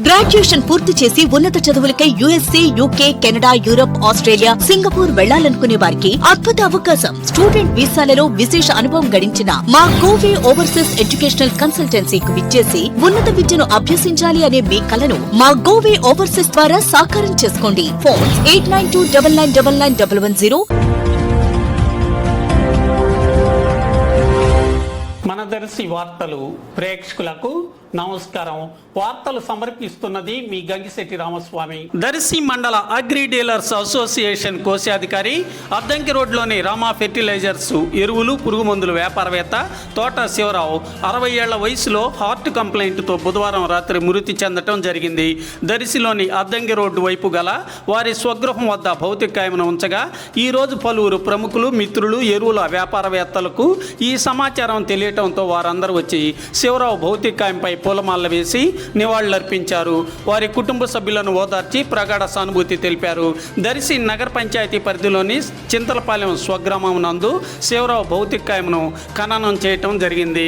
Graduation పూర్తి చేసి ఉన్నత చదువులకై USA, UK, Canada, Europe, Australia, Singapore వెళ్లాలనుకునే వారికి అద్భుత అవకాశం. స్టూడెంట్ వీసాలలో విశేష అనుభవం గడించిన మా గోవే ఓవర్సీస్ ఎడ్యుకేషనల్ కన్సల్టెన్సీకి విచ్చేసి ఉన్నత విద్యను అభ్యసించాలి అనే మీ కలను మా గోవే ఓవర్సీస్ ద్వారా సాకారం చేసుకోండి. ఫోన్ 8929991110. మన దర్శి వార్తలు ప్రేక్షకులకు నమస్కారం. వార్తలు సమర్పిస్తున్నది మీ గంగిశెట్టి రామస్వామి. దర్శి మండల అగ్రి డీలర్స్ అసోసియేషన్ కోశాధికారి, అద్దంకి రోడ్లోని రామా ఫెర్టిలైజర్స్ ఎరువులు పురుగు మందుల వ్యాపారవేత్త తోట శివరావు 60 ఏళ్ల వయసులో హార్ట్ కంప్లైంట్తో బుధవారం రాత్రి మృతి చెందటం జరిగింది. దర్శిలోని అద్దంకి రోడ్డు వైపు గల వారి స్వగృహం వద్ద భౌతికాయమును ఉంచగా ఈరోజు పలువురు ప్రముఖులు, మిత్రులు, ఎరువుల వ్యాపారవేత్తలకు ఈ సమాచారం తెలియటంతో వారందరూ వచ్చి శివరావు భౌతికాయంపై పూలమాల వేసి నివాళులర్పించారు. వారి కుటుంబ సభ్యులను ఓదార్చి ప్రగాఢ సానుభూతి తెలిపారు. దర్శి నగర పంచాయతీ పరిధిలోని చింతలపాలెం స్వగ్రామం నందు శివరావు భౌతికాయమును ఖననం చేయటం జరిగింది.